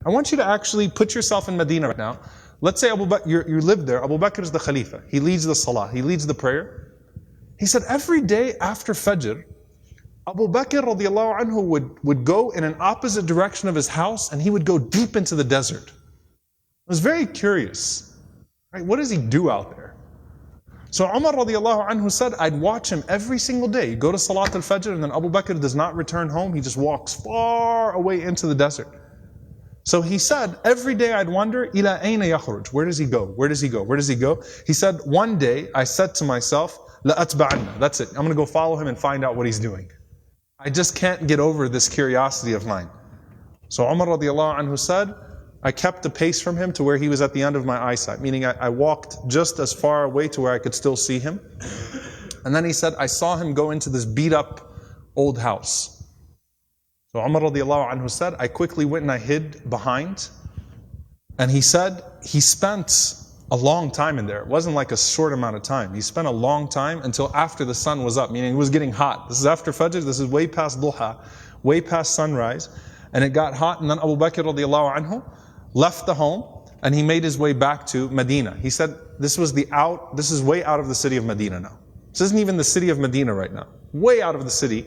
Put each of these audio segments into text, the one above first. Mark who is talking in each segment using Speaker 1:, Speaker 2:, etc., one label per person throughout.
Speaker 1: I want you to actually put yourself in Medina right now. Let's say Abu Bakr, you live there. Abu Bakr is the Khalifa. He leads the Salah. He leads the prayer. He said every day after Fajr, Abu Bakr radiallahu anhu would go in an opposite direction of his house, and he would go deep into the desert. I was very curious. Right? What does he do out there? So Umar radiallahu anhu said, I'd watch him every single day. Go to Salat al-Fajr, and then Abu Bakr does not return home. He just walks far away into the desert. So he said, every day I'd wonder, ila ayna yakhruj? Where does he go? Where does he go? Where does he go? He said, one day I said to myself, la atba'anna. That's it. I'm going to go follow him and find out what he's doing. I just can't get over this curiosity of mine. So Umar radiallahu anhu said, I kept the pace from him to where he was at the end of my eyesight, meaning I walked just as far away to where I could still see him. And then he said, I saw him go into this beat up old house. So Umar radiallahu anhu said, I quickly went and I hid behind. And he said, he spent a long time in there. It wasn't like a short amount of time. He spent a long time until after the sun was up, meaning it was getting hot. This is after Fajr, this is way past Duha, way past sunrise. And it got hot, and then Abu Bakr radiallahu anhu left the home, and he made his way back to Medina. He said, this is way out of the city of Medina now. This isn't even the city of Medina right now. Way out of the city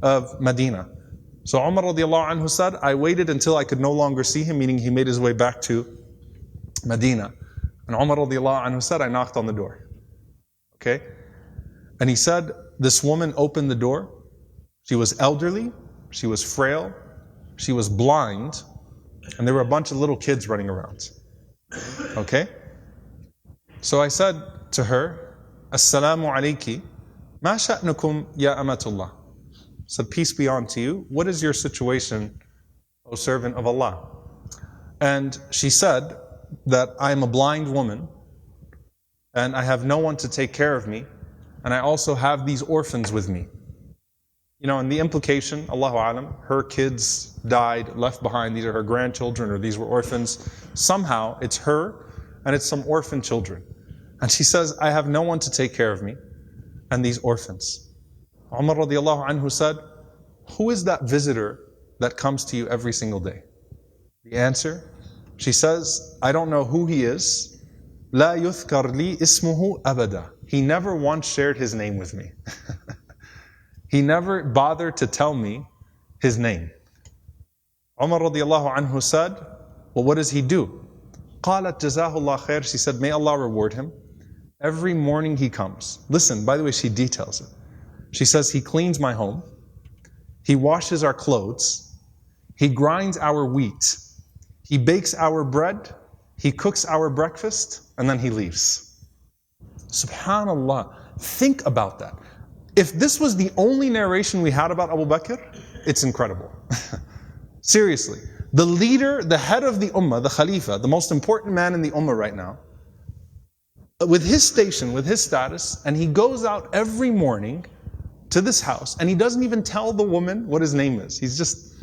Speaker 1: of Medina. So Umar radiallahu anhu said, I waited until I could no longer see him, meaning he made his way back to Medina. And Umar radiallahu anhu said, I knocked on the door. Okay? And he said, this woman opened the door. She was elderly, she was frail, she was blind, and there were a bunch of little kids running around. Okay? So I said to her, Assalamu alayki, ma sha'nukum ya amatullah. I said, peace be unto you. What is your situation, O servant of Allah? And she said that I am a blind woman, and I have no one to take care of me, and I also have these orphans with me. You know, and the implication, Allahu Alam, her kids died, left behind, these are her grandchildren, or these were orphans. Somehow, it's her, and it's some orphan children. And she says, I have no one to take care of me, and these orphans. Umar radiallahu anhu said, who is that visitor that comes to you every single day? The answer, she says, I don't know who he is. La yuthkar li ismuhu abada. He never once shared his name with me. He never bothered to tell me his name. Umar radiallahu anhu said, well, what does he do? قالت جزاه الله خير. She said, may Allah reward him. Every morning he comes. Listen, by the way, she details it. She says, he cleans my home. He washes our clothes. He grinds our wheat. He bakes our bread. He cooks our breakfast. And then he leaves. Subhanallah. Think about that. If this was the only narration we had about Abu Bakr, it's incredible. Seriously. The leader, the head of the ummah, the Khalifa, the most important man in the ummah right now, with his station, with his status, and he goes out every morning to this house, and he doesn't even tell the woman what his name is. He's just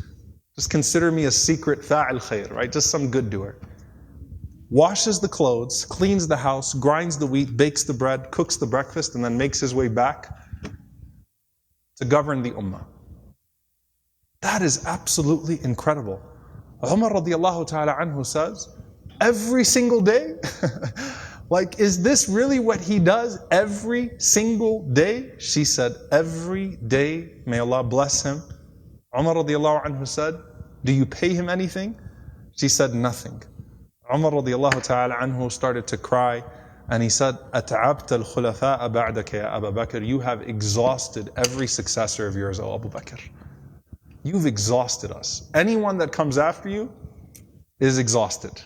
Speaker 1: consider me a secret fa'il khair, right? Just some good doer. Washes the clothes, cleans the house, grinds the wheat, bakes the bread, cooks the breakfast, and then makes his way back to govern the ummah. That is absolutely incredible. Umar radiallahu ta'ala anhu says, every single day? Like, is this really what he does every single day? She said, every day, may Allah bless him. Umar radiallahu anhu said, do you pay him anything? She said, nothing. Umar radiallahu ta'ala anhu started to cry, and he said, أَتَعَبْتَ الْخُلَفَاءَ بَعْدَكَ يَا أَبَا بَكْرِ. You have exhausted every successor of yours, O Abu Bakr. You've exhausted us. Anyone that comes after you is exhausted.